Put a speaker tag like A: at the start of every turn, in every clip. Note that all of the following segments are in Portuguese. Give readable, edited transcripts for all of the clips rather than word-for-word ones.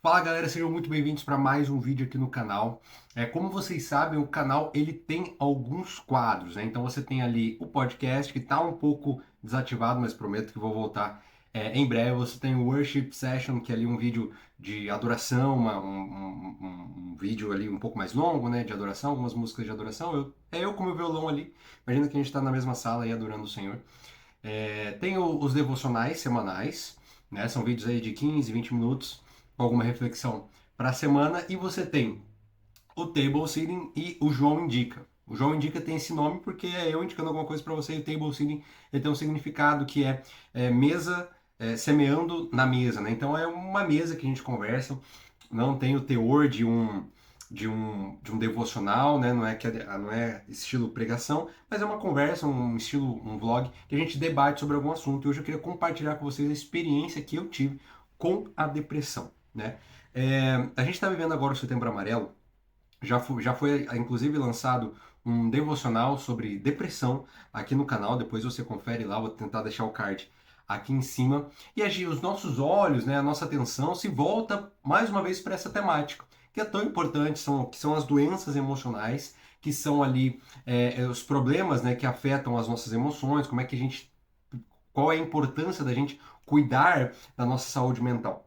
A: Fala galera, sejam muito bem-vindos para mais um vídeo aqui no canal. Como vocês sabem, o canal ele tem alguns quadros, né? Então você tem ali o podcast que está um pouco desativado, mas prometo que vou voltar em breve. Você tem o Worship Session, que é ali um vídeo de adoração, um vídeo ali um pouco mais longo, né? De adoração, algumas músicas de adoração. Eu com meu violão ali, imagina que a gente está na mesma sala aí adorando o Senhor. Tem os devocionais semanais, né? São vídeos aí de 15, 20 minutos, com alguma reflexão para a semana. E você tem o Table Sitting e o João Indica. O João Indica tem esse nome porque é eu indicando alguma coisa para você, e o Table Sitting ele tem um significado que é mesa, semeando na mesa, né? Então é uma mesa que a gente conversa, não tem o teor de um devocional, né? Não é estilo pregação, mas é uma conversa, um estilo, um vlog que a gente debate sobre algum assunto. E hoje eu queria compartilhar com vocês a experiência que eu tive com a depressão, né? A gente está vivendo agora o Setembro Amarelo. Já foi inclusive lançado um devocional sobre depressão aqui no canal. Depois você confere lá, vou tentar deixar o card aqui em cima. E os nossos olhos, né, a nossa atenção se volta mais uma vez para essa temática, que é tão importante, que são as doenças emocionais, que são ali os problemas, né, que afetam as nossas emoções, qual é a importância da gente cuidar da nossa saúde mental.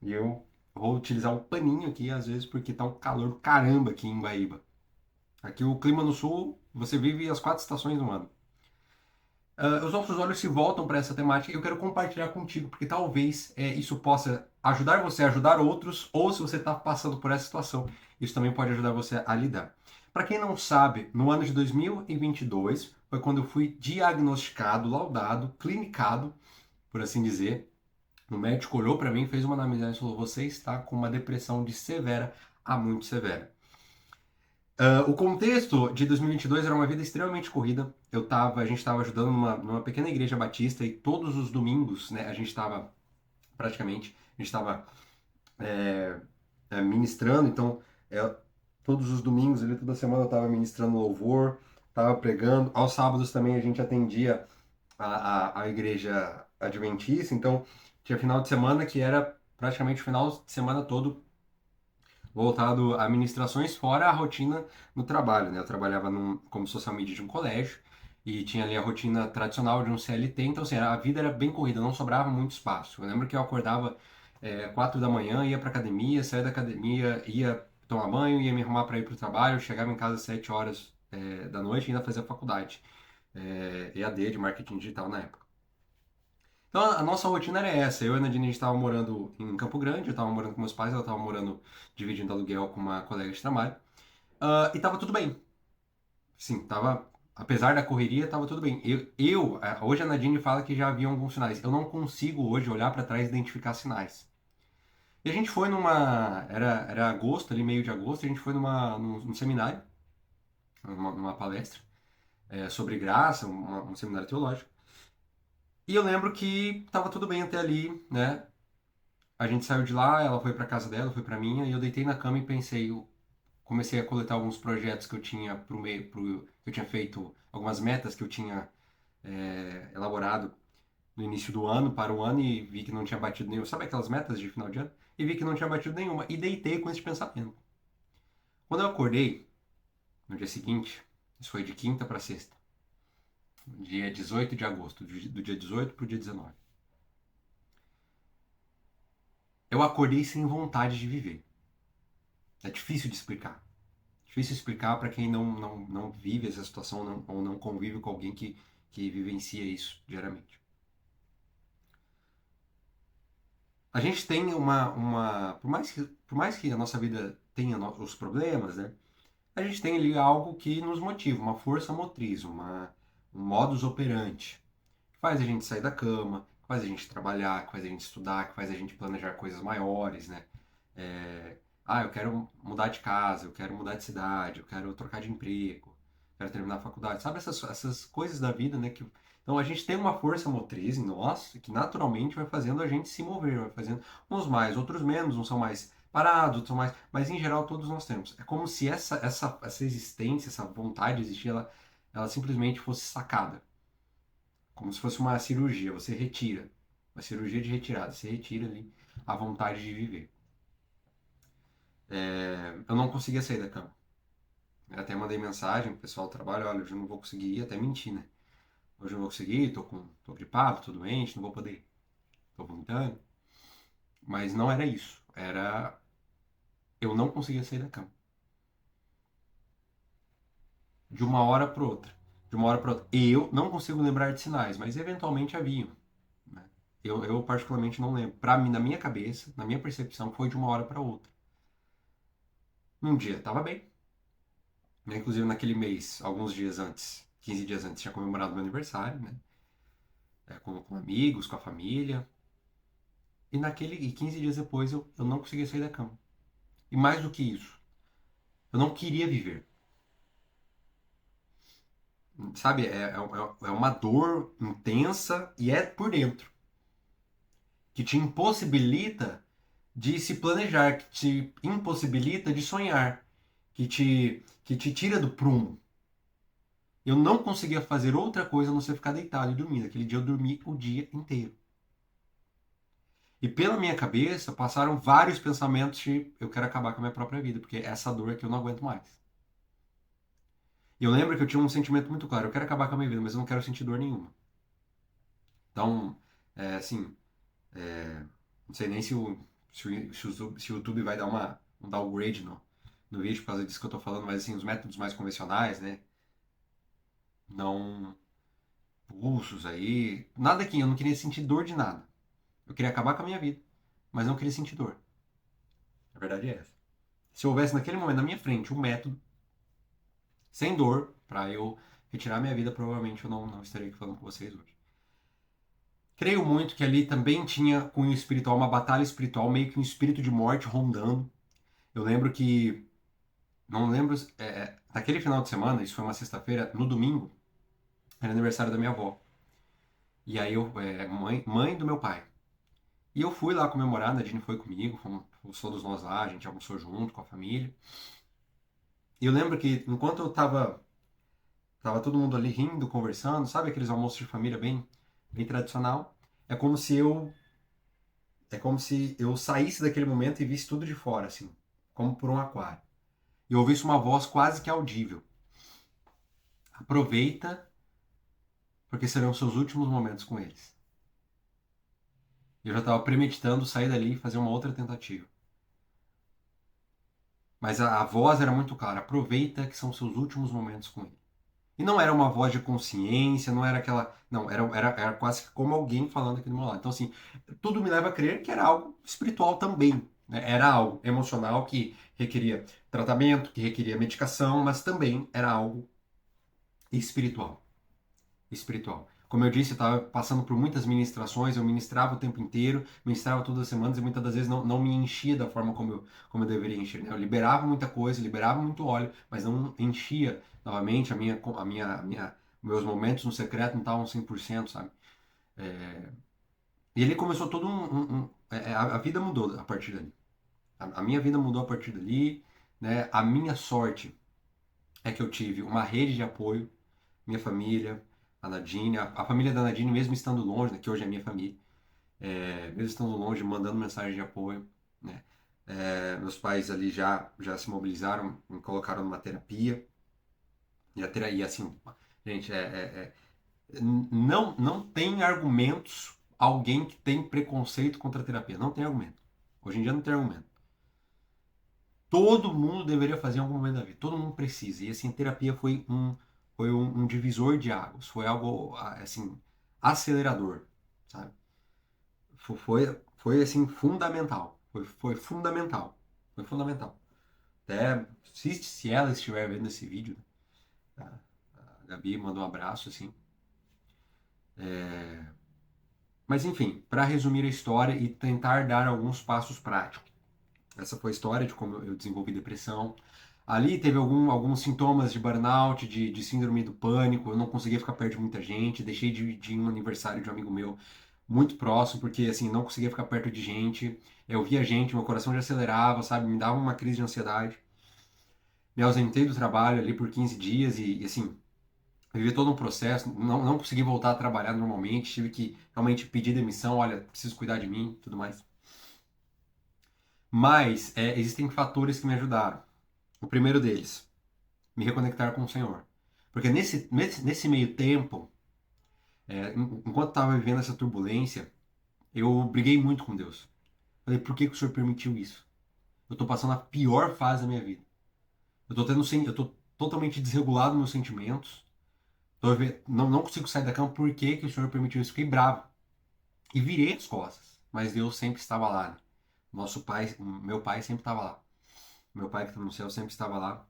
A: E eu vou utilizar um paninho aqui, às vezes, porque tá um calor do caramba aqui em Guaíba. Aqui o clima no sul, você vive as 4 estações do ano. Os nossos olhos se voltam para essa temática e eu quero compartilhar contigo, porque talvez isso possa ajudar você a ajudar outros, ou se você está passando por essa situação, isso também pode ajudar você a lidar. Para quem não sabe, no ano de 2022 foi quando eu fui diagnosticado, laudado, clinicado, por assim dizer. O médico olhou para mim, fez uma anamnese e falou: Você está com uma depressão de severa a muito severa. O contexto de 2022 era uma vida extremamente corrida. A gente estava ajudando numa pequena igreja batista e todos os domingos, né, a gente estava praticamente, a gente estava ministrando. Então, é, todos os domingos, ali, toda semana eu estava ministrando louvor, estava pregando. Aos sábados também a gente atendia a igreja adventista. Então, tinha final de semana que era praticamente o final de semana todo voltado a ministrações, fora a rotina no trabalho, né? Eu trabalhava como social media de um colégio e tinha ali a rotina tradicional de um CLT. Então assim, a vida era bem corrida, não sobrava muito espaço. Eu lembro que eu acordava 4 da manhã, ia para academia, saía da academia, ia tomar banho, ia me arrumar para ir para o trabalho, chegava em casa às 7 horas da noite e ainda fazia faculdade, EAD de marketing digital na época. Então a nossa rotina era essa. Eu e a Nadine, a gente estava morando em Campo Grande, eu estava morando com meus pais, ela estava morando dividindo aluguel com uma colega de trabalho. E estava tudo bem. Sim, tava, apesar da correria, estava tudo bem. Hoje a Nadine fala que já havia alguns sinais. Eu não consigo hoje olhar para trás e identificar sinais. E a gente foi era agosto, ali meio de agosto, a gente foi num seminário, numa palestra sobre graça, um seminário teológico. E eu lembro que estava tudo bem até ali, né? A gente saiu de lá, ela foi para casa dela, foi para minha, e eu deitei na cama e pensei, eu comecei a coletar alguns projetos que eu tinha que eu tinha feito, algumas metas que eu tinha elaborado no início do ano para o ano e vi que não tinha batido nenhuma. Sabe aquelas metas de final de ano? E vi que não tinha batido nenhuma e deitei com esse pensamento. Quando eu acordei, no dia seguinte, isso foi de quinta para sexta, dia 18 de agosto, do dia 18 para o dia 19. Eu acordei sem vontade de viver. É difícil de explicar. Difícil explicar para quem não vive essa situação ou não convive com alguém que vivencia isso diariamente. A gente tem por mais que a nossa vida tenha os problemas, né? A gente tem ali algo que nos motiva, uma força motriz, um modus operandi, que faz a gente sair da cama, que faz a gente trabalhar, que faz a gente estudar, que faz a gente planejar coisas maiores, né? Eu quero mudar de casa, eu quero mudar de cidade, eu quero trocar de emprego, quero terminar a faculdade. Sabe essas coisas da vida, né? Então a gente tem uma força motriz em nós que naturalmente vai fazendo a gente se mover, vai fazendo uns mais, outros menos, uns são mais parados, outros são mais. Mas em geral todos nós temos. É como se essa existência, essa vontade de existir, ela simplesmente fosse sacada. Como se fosse uma cirurgia, você retira. Uma cirurgia de retirada, você retira ali a vontade de viver. Eu não conseguia sair da cama. Eu até mandei mensagem pro pessoal do trabalho, olha, hoje eu não vou conseguir ir, até menti, né? Hoje eu não vou conseguir ir, tô gripado, tô doente, não vou poder ir. Tô vomitando. Mas não era isso. Era eu não conseguia sair da cama. De uma hora para outra. De uma hora para outra. E eu não consigo lembrar de sinais, mas eventualmente haviam. Né? Eu particularmente não lembro. Para mim, na minha cabeça, na minha percepção, foi de uma hora para outra. Num dia estava bem, né? Inclusive naquele mês, alguns dias antes, 15 dias antes, tinha comemorado meu aniversário, né? Com amigos, com a família. E 15 dias depois eu não conseguia sair da cama. E mais do que isso, eu não queria viver. Sabe, é uma dor intensa e é por dentro, que te impossibilita de se planejar, que te impossibilita de sonhar, que te tira do prumo. Eu não conseguia fazer outra coisa a não ser ficar deitado e dormindo. Aquele dia eu dormi o dia inteiro. E pela minha cabeça passaram vários pensamentos de eu quero acabar com a minha própria vida, porque essa dor é que eu não aguento mais. E eu lembro que eu tinha um sentimento muito claro, eu quero acabar com a minha vida, mas eu não quero sentir dor nenhuma. Então, assim, não sei nem se o YouTube vai dar um downgrade no vídeo por causa disso que eu tô falando, mas assim, os métodos mais convencionais, né? Não pulsos aí, nada aqui, eu não queria sentir dor de nada. Eu queria acabar com a minha vida, mas não queria sentir dor. A verdade é essa. Se houvesse naquele momento na minha frente um método sem dor para eu retirar minha vida, provavelmente eu não estaria aqui falando com vocês hoje. Creio muito que ali também tinha cunho espiritual, uma batalha espiritual, meio que um espírito de morte rondando. Eu lembro que, não lembro, naquele final de semana, isso foi uma sexta-feira, no domingo, era aniversário da minha avó. E aí mãe do meu pai. E eu fui lá comemorar, a Nadine foi comigo, fomos todos nós lá, a gente almoçou junto com a família. E eu lembro que enquanto eu tava todo mundo ali rindo, conversando, sabe aqueles almoços de família bem tradicional? É como se eu É como se eu saísse daquele momento e visse tudo de fora, assim, como por um aquário. E eu ouvisse uma voz quase que audível. Aproveita, porque serão seus últimos momentos com eles. Eu já estava premeditando sair dali e fazer uma outra tentativa. Mas a voz era muito clara. Aproveita que são seus últimos momentos com ele. E não era uma voz de consciência, não era aquela. Não, era quase que como alguém falando aqui do meu lado. Então, assim, tudo me leva a crer que era algo espiritual também. Né? Era algo emocional que requeria tratamento, que requeria medicação, mas também era algo espiritual. Espiritual. Como eu disse, eu estava passando por muitas ministrações, eu ministrava o tempo inteiro, ministrava todas as semanas e muitas das vezes não me enchia da forma como eu deveria encher. Né? Eu liberava muita coisa, liberava muito óleo, mas não enchia novamente meus momentos no secreto não estavam 100%, sabe? É, e ele começou todo a vida mudou a partir dali. A minha vida mudou a partir dali, né? A minha sorte é que eu tive uma rede de apoio, minha família, a Nadine, a família da Nadine, mesmo estando longe, né, que hoje é minha família, mesmo estando longe, mandando mensagem de apoio, né? Meus pais ali já se mobilizaram, me colocaram numa terapia, e assim, gente, não tem argumentos alguém que tem preconceito contra a terapia, não tem argumento. Hoje em dia não tem argumento. Todo mundo deveria fazer em algum momento da vida, todo mundo precisa, e assim, a terapia foi um divisor de águas, foi algo, assim, acelerador, sabe? Foi assim, fundamental. Foi fundamental. Foi fundamental. Até se ela estiver vendo esse vídeo, tá? A Gabi mandou um abraço, assim. Mas enfim, para resumir a história e tentar dar alguns passos práticos. Essa foi a história de como eu desenvolvi depressão. Ali teve alguns sintomas de burnout, de síndrome do pânico. Eu não conseguia ficar perto de muita gente. Deixei de ir no aniversário de um amigo meu muito próximo, porque assim, não conseguia ficar perto de gente. Eu via gente, meu coração já acelerava, sabe? Me dava uma crise de ansiedade. Me ausentei do trabalho ali por 15 dias e assim, vivi todo um processo. Não consegui voltar a trabalhar normalmente. Tive que realmente pedir demissão. Olha, preciso cuidar de mim, tudo mais. Mas existem fatores que me ajudaram. O primeiro deles, me reconectar com o Senhor. Porque nesse meio tempo, enquanto estava vivendo essa turbulência, eu briguei muito com Deus. Falei, por que que o Senhor permitiu isso? Eu estou passando a pior fase da minha vida. Eu tô totalmente desregulado nos meus sentimentos. Não consigo sair da cama, por que que o Senhor permitiu isso? Fiquei bravo. E virei as costas. Mas Deus sempre estava lá, né? Nosso pai, meu pai sempre estava lá. Meu pai que está no céu sempre estava lá.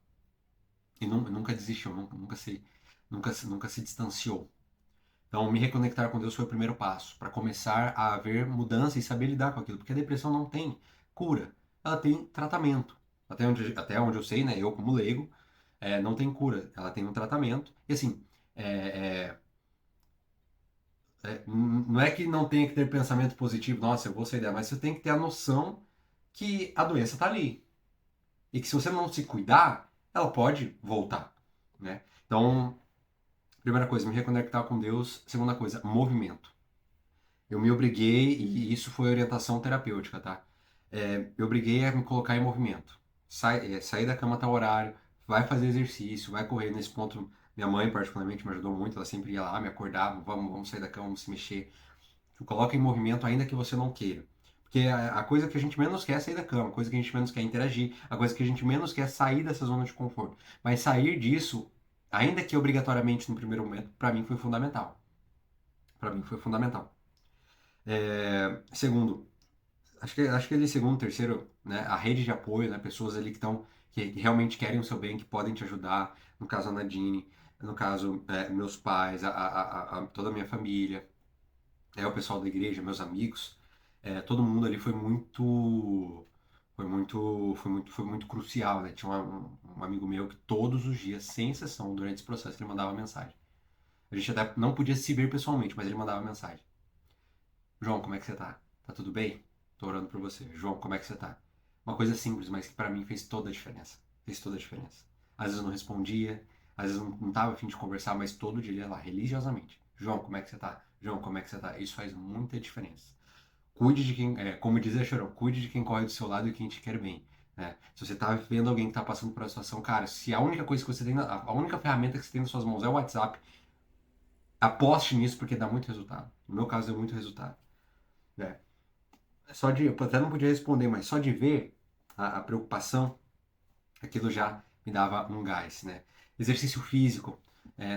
A: E nunca desistiu, nunca se distanciou. Então, me reconectar com Deus foi o primeiro passo para começar a haver mudança e saber lidar com aquilo, porque a depressão não tem cura, ela tem tratamento. Até onde eu sei, né? Eu como leigo, não tem cura, ela tem um tratamento. E assim, é, não é que não tenha que ter pensamento positivo, nossa, eu vou sair dela, mas você tem que ter a noção que a doença está ali e que se você não se cuidar, ela pode voltar, né? Então, primeira coisa, me reconectar com Deus. Segunda coisa, movimento. Eu me obriguei, e isso foi orientação terapêutica, tá? Eu obriguei a me colocar em movimento. Sair da cama a tal horário, vai fazer exercício, vai correr. Nesse ponto, minha mãe particularmente me ajudou muito, ela sempre ia lá, me acordava, vamos sair da cama, vamos se mexer. Coloca em movimento ainda que você não queira. Porque a coisa que a gente menos quer é sair da cama, a coisa que a gente menos quer é interagir, a coisa que a gente menos quer é sair dessa zona de conforto. Mas sair disso, ainda que obrigatoriamente no primeiro momento, para mim foi fundamental. Para mim foi fundamental. Segundo, acho que ele segundo, terceiro, né, a rede de apoio, né, pessoas ali que realmente querem o seu bem, que podem te ajudar. No caso a Nadine, no caso meus pais, toda a minha família, o pessoal da igreja, meus amigos, todo mundo ali foi muito crucial, né? Tinha um amigo meu que todos os dias, sem exceção, durante esse processo, ele mandava mensagem. A gente até não podia se ver pessoalmente, mas ele mandava mensagem. João, como é que você tá? Tá tudo bem? Tô orando por você. João, como é que você tá? Uma coisa simples, mas que pra mim fez toda a diferença. Fez toda a diferença. Às vezes eu não respondia, às vezes eu não tava a fim de conversar, mas todo dia ele ia lá, religiosamente. João, como é que você tá? João, como é que você tá? Isso faz muita diferença. Cuide de quem, como dizia Chorão, cuide de quem corre do seu lado e quem te quer bem. Né? Se você tá vendo alguém que tá passando por uma situação, cara, se a única coisa que você tem, a única ferramenta que você tem nas suas mãos é o WhatsApp, aposte nisso porque dá muito resultado. No meu caso, deu muito resultado. Né? Eu até não podia responder, mas só de ver a preocupação, aquilo já me dava um gás, né? Exercício físico,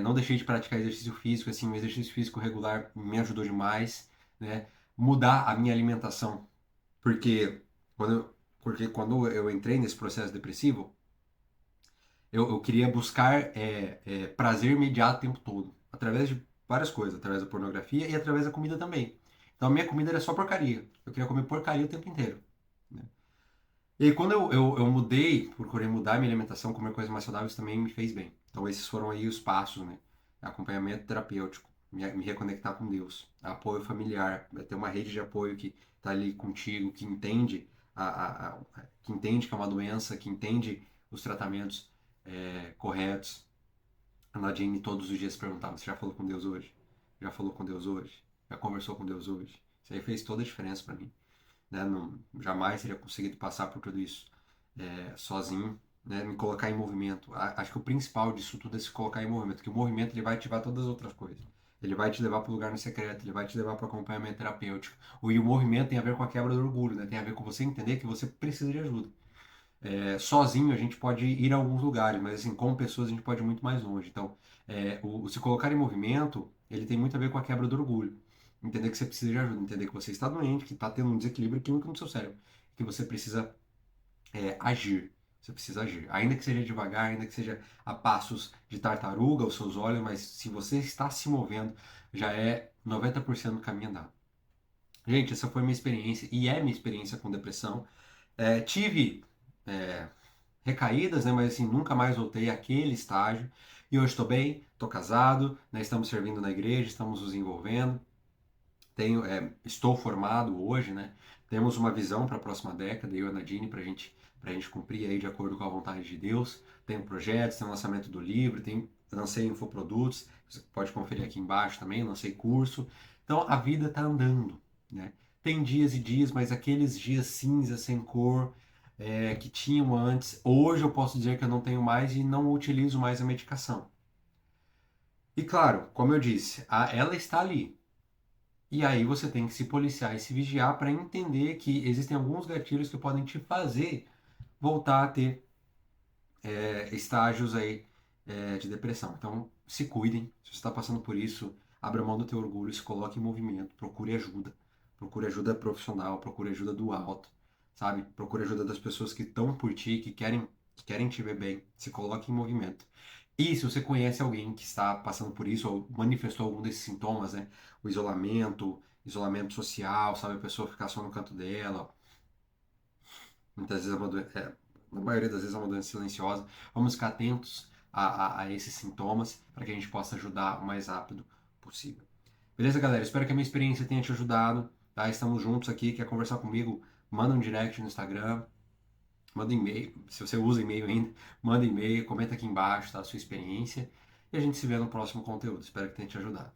A: não deixei de praticar exercício físico, assim, o exercício físico regular me ajudou demais, né? Mudar a minha alimentação, porque quando eu entrei nesse processo depressivo, eu queria buscar prazer imediato o tempo todo, através de várias coisas, através da pornografia e através da comida também. Então a minha comida era só porcaria. Eu queria comer porcaria o tempo inteiro. Né? E aí, quando eu mudei, procurei mudar minha alimentação, comer coisas mais saudáveis também me fez bem. Então esses foram aí os passos, né? Acompanhamento terapêutico, me reconectar com Deus, apoio familiar, ter uma rede de apoio que está ali contigo, que entende que entende que é uma doença, que entende os tratamentos corretos. A Nadine todos os dias perguntava: você já falou com Deus hoje? Já falou com Deus hoje? Já conversou com Deus hoje? Isso aí fez toda a diferença para mim. Né? Não, jamais teria conseguido passar por tudo isso sozinho, né? Me colocar em movimento. Acho que o principal disso tudo é se colocar em movimento, porque o movimento ele vai ativar todas as outras coisas. Ele vai te levar para o lugar no secreto, ele vai te levar para o acompanhamento terapêutico. E o movimento tem a ver com a quebra do orgulho, né? Tem a ver com você entender que você precisa de ajuda. Sozinho a gente pode ir a alguns lugares, mas assim, com pessoas a gente pode ir muito mais longe. Então, o se colocar em movimento, ele tem muito a ver com a quebra do orgulho. Entender que você precisa de ajuda, entender que você está doente, que está tendo um desequilíbrio químico no seu cérebro, que você precisa agir. Você precisa agir. Ainda que seja devagar, ainda que seja a passos de tartaruga, os seus olhos, mas se você está se movendo, já é 90% do caminho andado. Gente, essa foi minha experiência e é minha experiência com depressão. Tive é, recaídas, né? Mas assim, nunca mais voltei àquele estágio. E hoje estou bem, estou casado, né? Estamos servindo na igreja, estamos nos envolvendo. Estou formado hoje, né? Temos uma visão para a próxima década, eu e a Nadine, para a gente cumprir aí de acordo com a vontade de Deus. Tem projetos, tem o lançamento do livro, lancei infoprodutos, você pode conferir aqui embaixo também, lancei curso. Então a vida está andando, né? Tem dias e dias, mas aqueles dias cinza, sem cor, que tinham antes, hoje eu posso dizer que eu não tenho mais e não utilizo mais a medicação. E claro, como eu disse, ela está ali. E aí você tem que se policiar e se vigiar para entender que existem alguns gatilhos que podem te fazer voltar a ter estágios aí de depressão. Então, se cuidem. Se você está passando por isso, abra mão do teu orgulho, se coloque em movimento, procure ajuda. Procure ajuda profissional, procure ajuda do alto, sabe? Procure ajuda das pessoas que estão por ti, que querem te ver bem. Se coloque em movimento. E se você conhece alguém que está passando por isso ou manifestou algum desses sintomas, né? O isolamento social, sabe? A pessoa ficar só no canto dela, muitas vezes na maioria das vezes é uma doença silenciosa. Vamos ficar atentos a esses sintomas para que a gente possa ajudar o mais rápido possível. Beleza, galera? Espero que a minha experiência tenha te ajudado. Tá? Estamos juntos aqui. Quer conversar comigo? Manda um direct no Instagram. Manda e-mail. Se você usa e-mail ainda, manda e-mail. Comenta aqui embaixo, tá? A sua experiência. E a gente se vê no próximo conteúdo. Espero que tenha te ajudado.